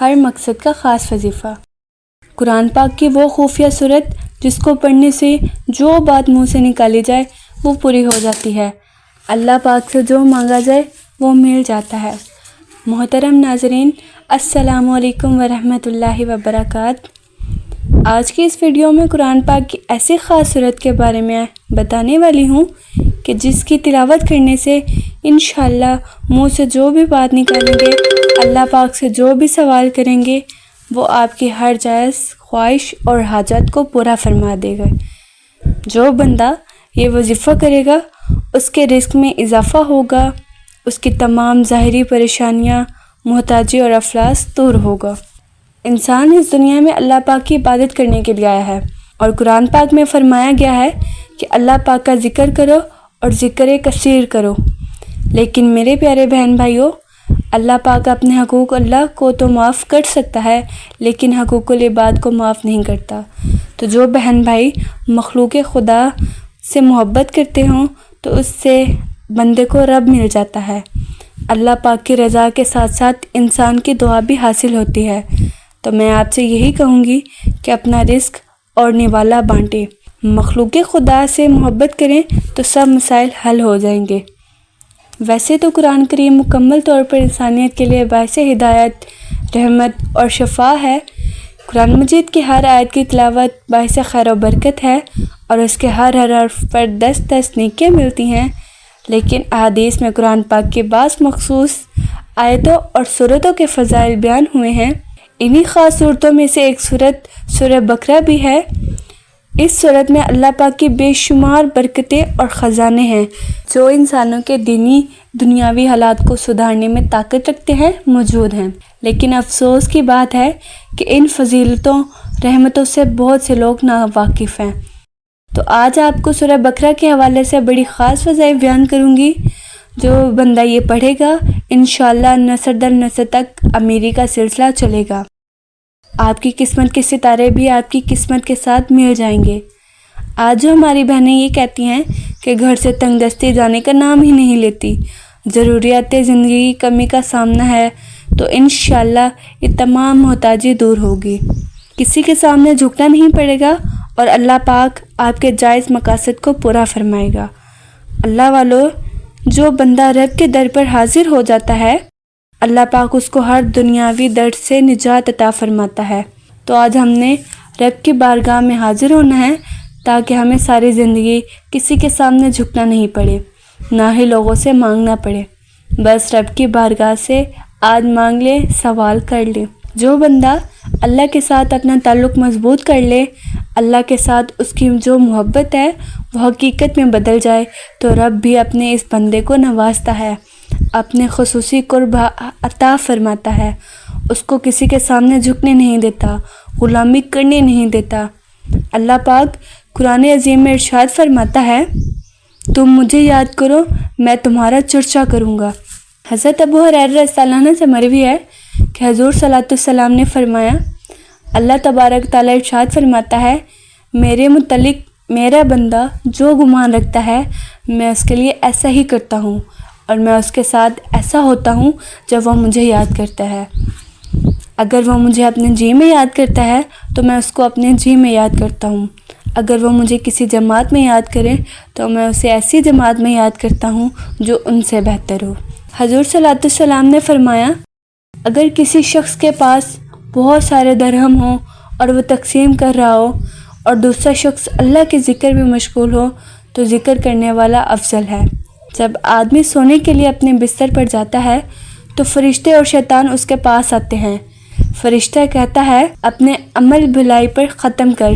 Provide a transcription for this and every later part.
ہر مقصد کا خاص وظیفہ۔ قرآن پاک کی وہ خفیہ صورت جس کو پڑھنے سے جو بات منہ سے نکالی جائے وہ پوری ہو جاتی ہے، اللہ پاک سے جو مانگا جائے وہ مل جاتا ہے۔ محترم ناظرین، السلام علیکم ورحمۃ اللہ وبرکاتہ۔ آج کی اس ویڈیو میں قرآن پاک کی ایسی خاص صورت کے بارے میں بتانے والی ہوں کہ جس کی تلاوت کرنے سے انشاءاللہ منہ سے جو بھی بات نکالیں گے، اللہ پاک سے جو بھی سوال کریں گے، وہ آپ کی ہر جائز خواہش اور حاجت کو پورا فرما دے گا۔ جو بندہ یہ وظیفہ کرے گا اس کے رزق میں اضافہ ہوگا، اس کی تمام ظاہری پریشانیاں، محتاجی اور افلاس دور ہوگا۔ انسان اس دنیا میں اللہ پاک کی عبادت کرنے کے لیے آیا ہے، اور قرآن پاک میں فرمایا گیا ہے کہ اللہ پاک کا ذکر کرو اور ذکر کثیر کرو۔ لیکن میرے پیارے بہن بھائیوں، اللہ پاک اپنے حقوق اللہ کو تو معاف کر سکتا ہے لیکن حقوق العباد کو معاف نہیں کرتا۔ تو جو بہن بھائی مخلوق خدا سے محبت کرتے ہوں تو اس سے بندے کو رب مل جاتا ہے۔ اللہ پاک کی رضا کے ساتھ ساتھ انسان کی دعا بھی حاصل ہوتی ہے۔ تو میں آپ سے یہی کہوں گی کہ اپنا رزق اور نوالا بانٹیں، مخلوق خدا سے محبت کریں تو سب مسائل حل ہو جائیں گے۔ ویسے تو قرآن کریم مکمل طور پر انسانیت کے لیے باعث ہدایت، رحمت اور شفا ہے۔ قرآن مجید کی ہر آیت کی تلاوت باعث خیر و برکت ہے اور اس کے ہر حرف پر 10 نیکیاں ملتی ہیں، لیکن احادیث میں قرآن پاک کے بعض مخصوص آیتوں اور سورتوں کے فضائل بیان ہوئے ہیں۔ انہی خاص صورتوں میں سے ایک صورت سورہ بقرہ بھی ہے۔ اس صورت میں اللہ پاک کی بے شمار برکتیں اور خزانے ہیں جو انسانوں کے دینی دنیاوی حالات کو سدھارنے میں طاقت رکھتے ہیں، موجود ہیں۔ لیکن افسوس کی بات ہے کہ ان فضیلتوں، رحمتوں سے بہت سے لوگ ناواقف ہیں۔ تو آج آپ کو سورہ بقرہ کے حوالے سے بڑی خاص فضائل بیان کروں گی۔ جو بندہ یہ پڑھے گا انشاءاللہ نسل در نسل تک امیری کا سلسلہ چلے گا۔ آپ کی قسمت کے ستارے بھی آپ کی قسمت کے ساتھ مل جائیں گے۔ آج جو ہماری بہنیں یہ کہتی ہیں کہ گھر سے تنگ دستی جانے کا نام ہی نہیں لیتی، ضروریات زندگی کی کمی کا سامنا ہے، تو انشاءاللہ یہ تمام محتاجی دور ہوگی۔ کسی کے سامنے جھکنا نہیں پڑے گا اور اللہ پاک آپ کے جائز مقاصد کو پورا فرمائے گا۔ اللہ والو، جو بندہ رب کے در پر حاضر ہو جاتا ہے، اللہ پاک اس کو ہر دنیاوی درد سے نجات عطا فرماتا ہے۔ تو آج ہم نے رب کی بارگاہ میں حاضر ہونا ہے تاکہ ہمیں ساری زندگی کسی کے سامنے جھکنا نہیں پڑے، نہ ہی لوگوں سے مانگنا پڑے۔ بس رب کی بارگاہ سے آج مانگ لے، سوال کر لے۔ جو بندہ اللہ کے ساتھ اپنا تعلق مضبوط کر لے، اللہ کے ساتھ اس کی جو محبت ہے وہ حقیقت میں بدل جائے، تو رب بھی اپنے اس بندے کو نوازتا ہے، اپنے خصوصی قرب عطا فرماتا ہے، اس کو کسی کے سامنے جھکنے نہیں دیتا، غلامی کرنے نہیں دیتا۔ اللہ پاک قرآن عظیم میں ارشاد فرماتا ہے، تم مجھے یاد کرو میں تمہارا چرچا کروں گا۔ حضرت ابو ہریرہ رضی اللہ عنہ سے مروی ہے کہ حضور صلی اللہ علیہ وسلم نے فرمایا، اللہ تبارک تعالیٰ ارشاد فرماتا ہے، میرے متعلق میرا بندہ جو گمان رکھتا ہے میں اس کے لیے ایسا ہی کرتا ہوں، اور میں اس کے ساتھ ایسا ہوتا ہوں جب وہ مجھے یاد کرتا ہے۔ اگر وہ مجھے اپنے جی میں یاد کرتا ہے تو میں اس کو اپنے جی میں یاد کرتا ہوں۔ اگر وہ مجھے کسی جماعت میں یاد کرے تو میں اسے ایسی جماعت میں یاد کرتا ہوں جو ان سے بہتر ہو۔ حضور صلی اللہ علیہ وسلم نے فرمایا، اگر کسی شخص کے پاس بہت سارے درہم ہوں اور وہ تقسیم کر رہا ہو اور دوسرا شخص اللہ کے ذکر میں مشغول ہو تو ذکر کرنے والا افضل ہے۔ جب آدمی سونے کے لیے اپنے بستر پر جاتا ہے تو فرشتے اور شیطان اس کے پاس آتے ہیں۔ فرشتہ کہتا ہے اپنے عمل بھلائی پر ختم کر،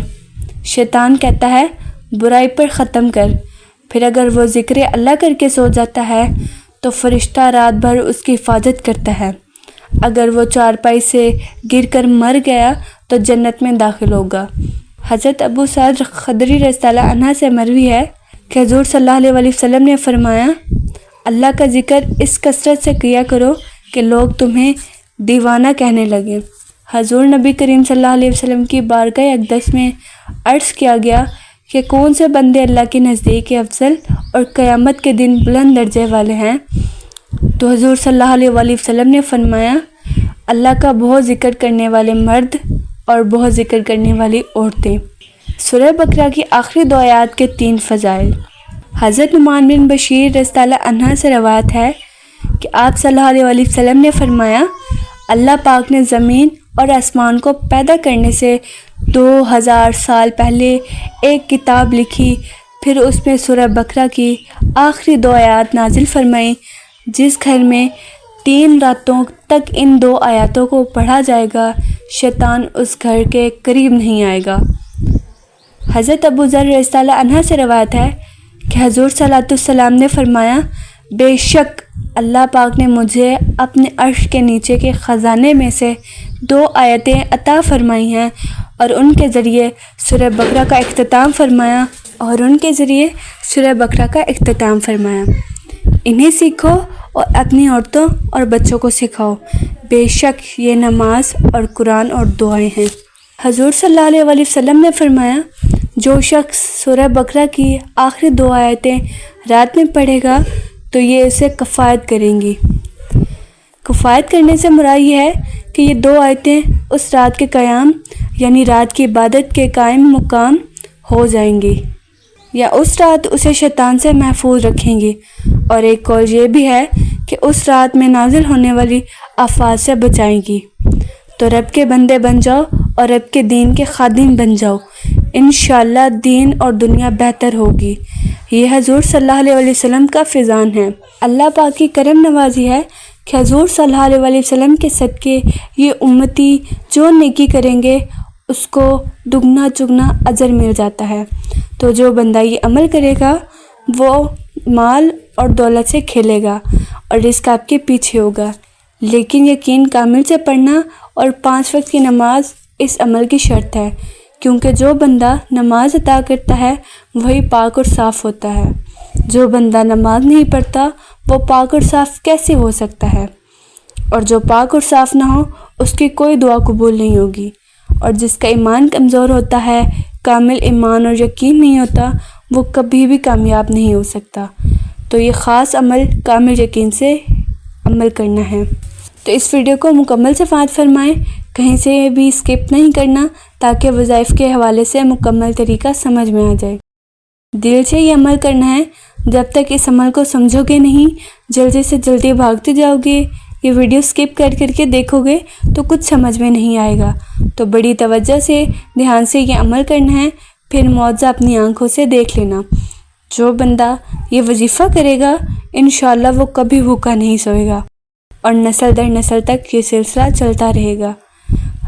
شیطان کہتا ہے برائی پر ختم کر۔ پھر اگر وہ ذکر اللہ کر کے سو جاتا ہے تو فرشتہ رات بھر اس کی حفاظت کرتا ہے۔ اگر وہ چارپائی سے گر کر مر گیا تو جنت میں داخل ہوگا۔ حضرت ابو سعید خدری رضی اللہ عنہ سے مروی ہے کہ حضور صلی اللہ علیہ وسلم نے فرمایا، اللہ کا ذکر اس کثرت سے کیا کرو کہ لوگ تمہیں دیوانہ کہنے لگیں۔ حضور نبی کریم صلی اللہ علیہ وسلم کی بارگاہ اقدس میں عرض کیا گیا کہ کون سے بندے اللہ کے نزدیک افضل اور قیامت کے دن بلند درجے والے ہیں؟ تو حضور صلی اللہ علیہ وسلم نے فرمایا، اللہ کا بہت ذکر کرنے والے مرد اور بہت ذکر کرنے والی عورتیں۔ سورہ بقرہ کی آخری 2 آیات کے 3 فضائل۔ حضرت نعمان بن بشیر رضی اللہ عنہ سے روایت ہے کہ آپ صلی اللہ علیہ وسلم نے فرمایا، اللہ پاک نے زمین اور آسمان کو پیدا کرنے سے 2000 سال پہلے ایک کتاب لکھی، پھر اس میں سورہ بقرہ کی آخری 2 آیات نازل فرمائی۔ جس گھر میں 3 راتوں تک ان 2 آیاتوں کو پڑھا جائے گا، شیطان اس گھر کے قریب نہیں آئے گا۔ حضرت ابو ذر رضی اللہ عنہ سے روایت ہے کہ حضور صلی اللہ علیہ وسلم نے فرمایا، بے شک اللہ پاک نے مجھے اپنے عرش کے نیچے کے خزانے میں سے 2 آیتیں عطا فرمائی ہیں اور ان کے ذریعے سورہ بقرہ کا اختتام فرمایا۔ انہیں سیکھو اور اپنی عورتوں اور بچوں کو سکھاؤ، بے شک یہ نماز اور قرآن اور دعائیں ہیں۔ حضور صلی اللہ علیہ وسلم نے فرمایا، جو شخص سورہ بقرہ کی آخری 2 آیتیں رات میں پڑھے گا تو یہ اسے کفایت کریں گی۔ کفایت کرنے سے مراد یہ ہے کہ یہ 2 آیتیں اس رات کے قیام یعنی رات کی عبادت کے قائم مقام ہو جائیں گی، یا اس رات اسے شیطان سے محفوظ رکھیں گی۔ اور ایک قول یہ بھی ہے کہ اس رات میں نازل ہونے والی آفات سے بچائیں گی۔ تو رب کے بندے بن جاؤ اور رب کے دین کے خادم بن جاؤ، انشاءاللہ دین اور دنیا بہتر ہوگی۔ یہ حضور صلی اللہ علیہ وسلم کا فیضان ہے۔ اللہ پاک کی کرم نوازی ہے کہ حضور صلی اللہ علیہ وسلم کے صدقے یہ امتی جو نیکی کریں گے اس کو دگنا چگنا اجر مل جاتا ہے۔ تو جو بندہ یہ عمل کرے گا وہ مال اور دولت سے کھیلے گا اور رزق آپ کے پیچھے ہوگا، لیکن یقین کامل سے پڑھنا اور 5 وقت کی نماز اس عمل کی شرط ہے، کیونکہ جو بندہ نماز ادا کرتا ہے وہی پاک اور صاف ہوتا ہے۔ جو بندہ نماز نہیں پڑھتا وہ پاک اور صاف کیسے ہو سکتا ہے؟ اور جو پاک اور صاف نہ ہو اس کی کوئی دعا قبول نہیں ہوگی۔ اور جس کا ایمان کمزور ہوتا ہے، کامل ایمان اور یقین نہیں ہوتا، وہ کبھی بھی کامیاب نہیں ہو سکتا۔ تو یہ خاص عمل کامل یقین سے عمل کرنا ہے۔ تو اس ویڈیو کو مکمل سے سماعت فرمائیں، کہیں سے بھی اسکپ نہیں کرنا تاکہ وظائف کے حوالے سے مکمل طریقہ سمجھ میں آ جائے۔ دل سے یہ عمل کرنا ہے، جب تک اس عمل کو سمجھو گے نہیں، جلدی سے جلدی بھاگتے جاؤ گے، یہ ویڈیو اسکپ کر کے دیکھو گے تو کچھ سمجھ میں نہیں آئے گا۔ تو بڑی توجہ سے دھیان سے یہ عمل کرنا ہے، پھر معجزہ اپنی آنکھوں سے دیکھ لینا۔ جو بندہ یہ وظیفہ کرے گا انشاءاللہ وہ کبھی بھوکا نہیں سوئے گا اور نسل در نسل تک یہ سلسلہ چلتا رہے گا۔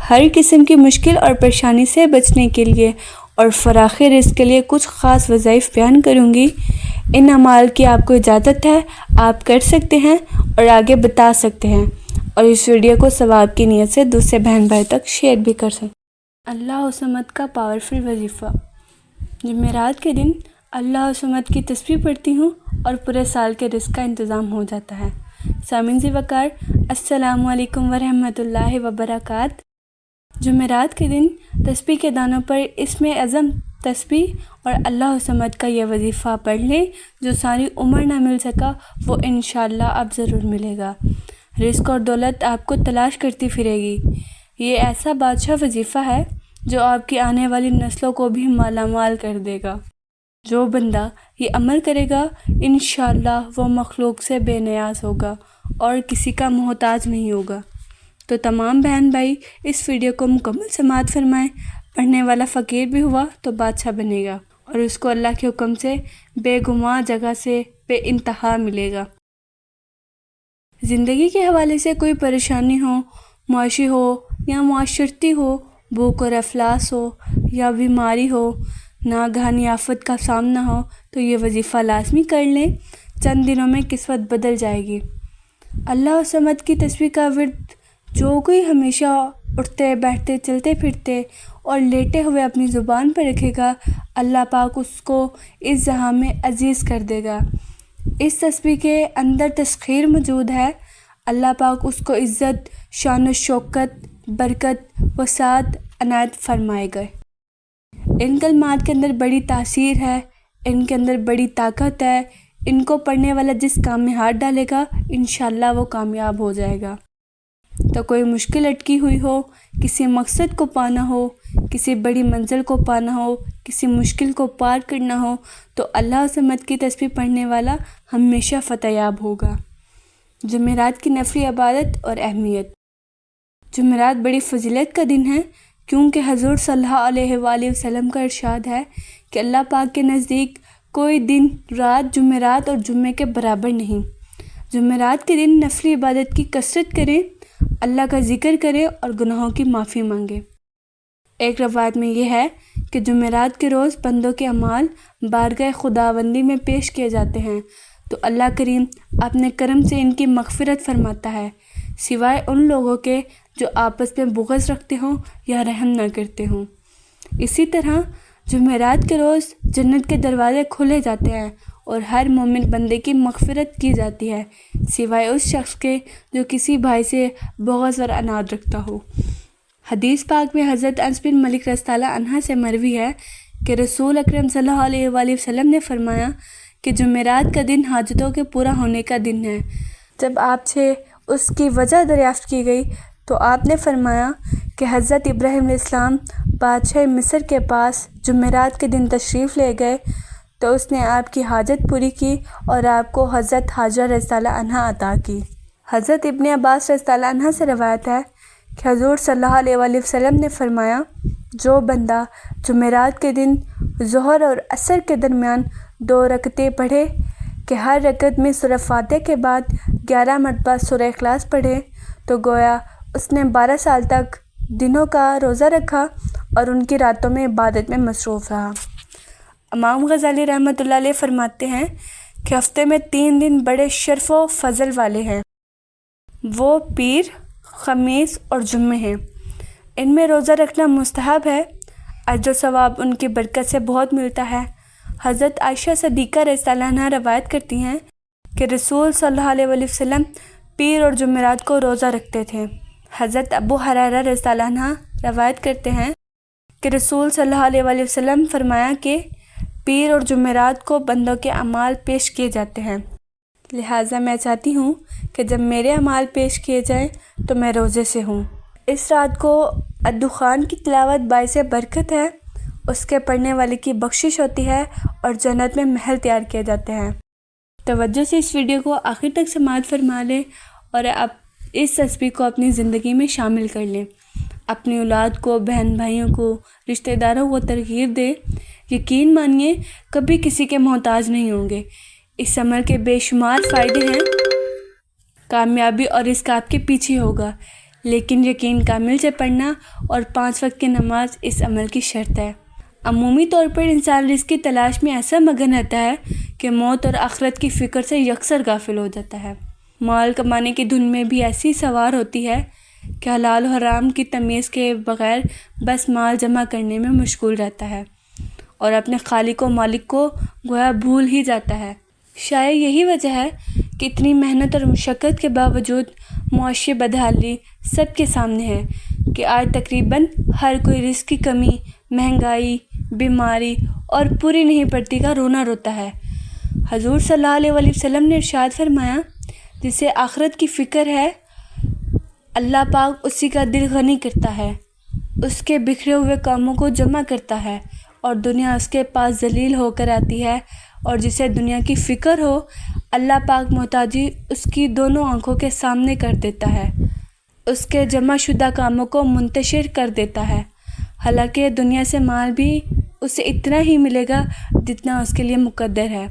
ہر قسم کی مشکل اور پریشانی سے بچنے کے لیے اور فراخ رزق کے لیے کچھ خاص وظائف بیان کروں گی۔ ان اعمال کی آپ کو اجازت ہے، آپ کر سکتے ہیں اور آگے بتا سکتے ہیں، اور اس ویڈیو کو ثواب کی نیت سے دوسرے بہن بھائی تک شیئر بھی کر سکتے ہیں۔ اللہ صمد کا پاورفل وظیفہ۔ جمعرات کے دن اللہ صمد کی تسبیح پڑھتی ہوں اور پورے سال کے رزق کا انتظام ہو جاتا ہے۔ سامعین ذی وقار، السلام علیکم ورحمۃ اللہ وبرکاتہ۔ جمعرات کے دن تسبیح کے دانوں پر اسم اعظم تسبیح اور اللہ صمد کا یہ وظیفہ پڑھ لیں، جو ساری عمر نہ مل سکا وہ انشاءاللہ اب ضرور ملے گا۔ رزق اور دولت آپ کو تلاش کرتی پھرے گی۔ یہ ایسا بادشاہ وظیفہ ہے جو آپ کی آنے والی نسلوں کو بھی مالا مال کر دے گا۔ جو بندہ یہ عمل کرے گا انشاءاللہ وہ مخلوق سے بے نیاز ہوگا اور کسی کا محتاج نہیں ہوگا۔ تو تمام بہن بھائی اس ویڈیو کو مکمل سماعت فرمائیں۔ پڑھنے والا فقیر بھی ہوا تو بادشاہ بنے گا اور اس کو اللہ کے حکم سے بے گماں جگہ سے بے انتہا ملے گا۔ زندگی کے حوالے سے کوئی پریشانی ہو، معاشی ہو یا معاشرتی ہو، بھوک اور افلاس ہو یا بیماری ہو، ناگہانی آفت کا سامنا ہو، تو یہ وظیفہ لازمی کر لیں، چند دنوں میں قسمت بدل جائے گی۔ اللہ صمد کی تسبیح کا ورد جو کوئی ہمیشہ اٹھتے بیٹھتے چلتے پھرتے اور لیٹے ہوئے اپنی زبان پر رکھے گا، اللہ پاک اس کو اس جہاں میں عزیز کر دے گا۔ اس تسبیح کے اندر تسخیر موجود ہے، اللہ پاک اس کو عزت، شان و شوکت، برکت، وسعت عنایت فرمائے گا۔ ان کلمات کے اندر بڑی تاثیر ہے، ان کے اندر بڑی طاقت ہے، ان کو پڑھنے والا جس کام میں ہاتھ ڈالے گا انشاءاللہ وہ کامیاب ہو جائے گا۔ تو کوئی مشکل اٹکی ہوئی ہو، کسی مقصد کو پانا ہو، کسی بڑی منزل کو پانا ہو، کسی مشکل کو پار کرنا ہو، تو اللہ صمد کی تسبیح پڑھنے والا ہمیشہ فتح یاب ہوگا۔ جمعرات کی نفلی عبادت اور اہمیت۔ جمعرات بڑی فضیلت کا دن ہے، کیونکہ حضور صلی اللہ علیہ وآلہ وسلم کا ارشاد ہے کہ اللہ پاک کے نزدیک کوئی دن رات جمعرات اور جمعے کے برابر نہیں۔ جمعرات کے دن نفلی عبادت کی کثرت کریں، اللہ کا ذکر کریں اور گناہوں کی معافی مانگیں۔ ایک روایت میں یہ ہے کہ جمعرات کے روز بندوں کے اعمال بارگاہ خداوندی میں پیش کیے جاتے ہیں تو اللہ کریم اپنے کرم سے ان کی مغفرت فرماتا ہے، سوائے ان لوگوں کے جو آپس میں بغض رکھتے ہوں یا رحم نہ کرتے ہوں۔ اسی طرح جمعرات کے روز جنت کے دروازے کھولے جاتے ہیں اور ہر مومن بندے کی مغفرت کی جاتی ہے، سوائے اس شخص کے جو کسی بھائی سے بغض اور عناد رکھتا ہو۔ حدیث پاک میں حضرت انس بن مالک رضی اللہ عنہ سے مروی ہے کہ رسول اکرم صلی اللہ علیہ وآلہ وسلم نے فرمایا کہ جمعرات کا دن حاجتوں کے پورا ہونے کا دن ہے۔ جب آپ سے اس کی وجہ دریافت کی گئی تو آپ نے فرمایا کہ حضرت ابراہیم علیہ السلام بادشاہ مصر کے پاس جمعرات کے دن تشریف لے گئے تو اس نے آپ کی حاجت پوری کی اور آپ کو حضرت حاجرہ رضی اللہ عنہا عطا کی۔ حضرت ابن عباس رضی اللہ عنہ سے روایت ہے کہ حضور صلی اللہ علیہ وآلہ وسلم نے فرمایا، جو بندہ جمعرات کے دن ظہر اور عصر کے درمیان 2 رکعتیں پڑھے کہ ہر رکعت میں سورہ فاتحہ کے بعد 11 مرتبہ سورہ اخلاص پڑھے تو گویا اس نے 12 سال تک دنوں کا روزہ رکھا اور ان کی راتوں میں عبادت میں مصروف رہا۔ امام غزالی رحمۃ اللہ علیہ فرماتے ہیں کہ ہفتے میں 3 دن بڑے شرف و فضل والے ہیں، وہ پیر، خمیس اور جمعے ہیں۔ ان میں روزہ رکھنا مستحب ہے، اجر و ثواب ان کی برکت سے بہت ملتا ہے۔ حضرت عائشہ صدیقہ رضی اللہ عنہا روایت کرتی ہیں کہ رسول صلی اللہ علیہ وآلہ وسلم پیر اور جمعرات کو روزہ رکھتے تھے۔ حضرت ابو ہریرہ رضی اللہ عنہ روایت کرتے ہیں کہ رسول صلی اللہ علیہ وآلہ وسلم فرمایا کہ پیر اور جمعرات کو بندوں کے اعمال پیش کیے جاتے ہیں، لہٰذا میں چاہتی ہوں کہ جب میرے اعمال پیش کیے جائیں تو میں روزے سے ہوں۔ اس رات کو الدخان کی تلاوت باعث برکت ہے، اس کے پڑھنے والے کی بخشش ہوتی ہے اور جنت میں محل تیار کیے جاتے ہیں۔ توجہ سے اس ویڈیو کو آخر تک سماعت فرما لیں اور اب اس تسبیح کو اپنی زندگی میں شامل کر لیں۔ اپنی اولاد کو، بہن بھائیوں کو، رشتہ داروں کو ترغیب دیں۔ یقین مانیے کبھی کسی کے محتاج نہیں ہوں گے۔ اس عمل کے بے شمار فائدے ہیں، کامیابی اور رزق آپ کے پیچھے ہوگا، لیکن یقین کامل سے پڑھنا اور 5 وقت کی نماز اس عمل کی شرط ہے۔ عمومی طور پر انسان رزق کی تلاش میں ایسا مگن رہتا ہے کہ موت اور آخرت کی فکر سے یکسر غافل ہو جاتا ہے۔ مال کمانے کی دھن میں بھی ایسی سوار ہوتی ہے کہ حلال و حرام کی تمیز کے بغیر بس مال جمع کرنے میں مشغول رہتا ہے اور اپنے خالق و مالک کو گویا بھول ہی جاتا ہے۔ شاید یہی وجہ ہے کہ اتنی محنت اور مشقت کے باوجود معاشی بدحالی سب کے سامنے ہے کہ آج تقریباً ہر کوئی رزق کی کمی، مہنگائی، بیماری اور پوری نہیں پڑتی کا رونا روتا ہے۔ حضور صلی اللہ علیہ وآلہ وسلم نے ارشاد فرمایا، جسے آخرت کی فکر ہے اللہ پاک اسی کا دل غنی کرتا ہے، اس کے بکھرے ہوئے کاموں کو جمع کرتا ہے اور دنیا اس کے پاس ذلیل ہو کر آتی ہے، اور جسے دنیا کی فکر ہو اللہ پاک محتاجی اس کی دونوں آنکھوں کے سامنے کر دیتا ہے، اس کے جمع شدہ کاموں کو منتشر کر دیتا ہے، حالانکہ دنیا سے مال بھی اسے اتنا ہی ملے گا جتنا اس کے لیے مقدر ہے۔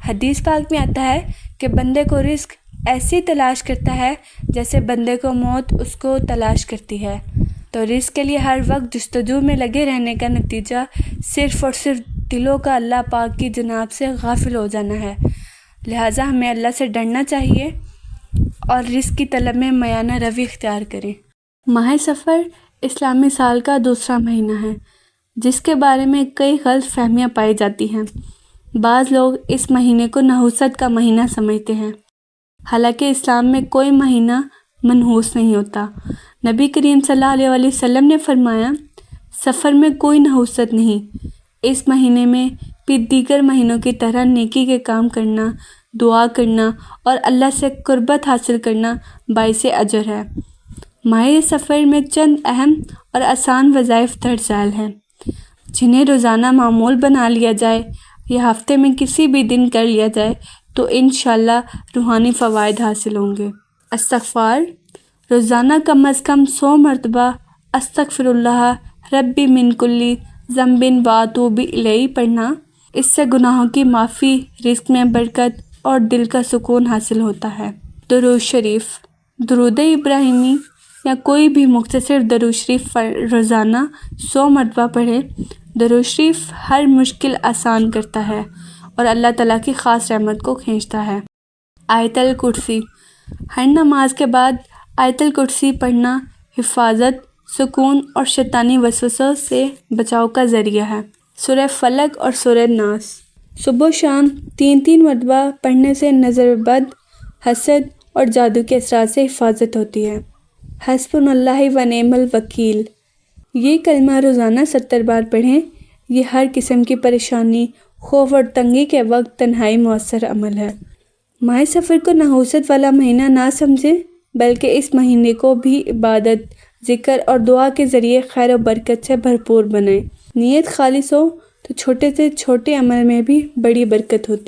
حدیث پاک میں آتا ہے کہ بندے کو رزق ایسی تلاش کرتا ہے جیسے بندے کو موت اس کو تلاش کرتی ہے، تو رزق کے لیے ہر وقت جستجو میں لگے رہنے کا نتیجہ صرف اور صرف دلوں کا اللہ پاک کی جناب سے غافل ہو جانا ہے۔ لہٰذا ہمیں اللہ سے ڈرنا چاہیے اور رزق کی طلب میں میانہ روی اختیار کریں۔ ماہ سفر اسلامی سال کا دوسرا مہینہ ہے، جس کے بارے میں کئی غلط فہمیاں پائی جاتی ہیں۔ بعض لوگ اس مہینے کو نحوست کا مہینہ سمجھتے ہیں، حالانکہ اسلام میں کوئی مہینہ منحوس نہیں ہوتا۔ نبی کریم صلی اللہ علیہ وآلہ وسلم نے فرمایا، سفر میں کوئی نحوست نہیں، اس مہینے میں بھی دیگر مہینوں کی طرح نیکی کے کام کرنا، دعا کرنا اور اللہ سے قربت حاصل کرنا باعث اجر ہے۔ ماہ سفر میں چند اہم اور آسان وظائف درج ذیل ہیں جنہیں روزانہ معمول بنا لیا جائے یا ہفتے میں کسی بھی دن کر لیا جائے تو انشاءاللہ روحانی فوائد حاصل ہوں گے۔ استغفار، روزانہ کم از کم 100 مرتبہ استغفر اللہ ربی من کلی ذنب واتوب الیہ پڑھنا، اس سے گناہوں کی معافی، رزق میں برکت اور دل کا سکون حاصل ہوتا ہے۔ درود شریف، درود ابراہیمی یا کوئی بھی مختصر درود شریف روزانہ 100 مرتبہ پڑھیں۔ درود شریف ہر مشکل آسان کرتا ہے اور اللہ تعالیٰ کی خاص رحمت کو کھینچتا ہے۔ آیت الکرسی، ہر نماز کے بعد آیت الکرسی پڑھنا حفاظت، سکون اور شیطانی وسوسوں سے بچاؤ کا ذریعہ ہے۔ سورہ فلق اور سورہ ناس صبح و شام 3 مرتبہ پڑھنے سے نظر بد، حسد اور جادو کے اثرات سے حفاظت ہوتی ہے۔ حسبنا اللہ و نعم الوکیل، یہ کلمہ روزانہ 70 بار پڑھیں۔ یہ ہر قسم کی پریشانی، خوف اور تنگی کے وقت تنہائی مؤثر عمل ہے۔ ماہ سفر کو نحوست والا مہینہ نہ سمجھیں، بلکہ اس مہینے کو بھی عبادت، ذکر اور دعا کے ذریعے خیر و برکت سے بھرپور بنائیں۔ نیت خالص ہو تو چھوٹے سے چھوٹے عمل میں بھی بڑی برکت ہوتی ہے۔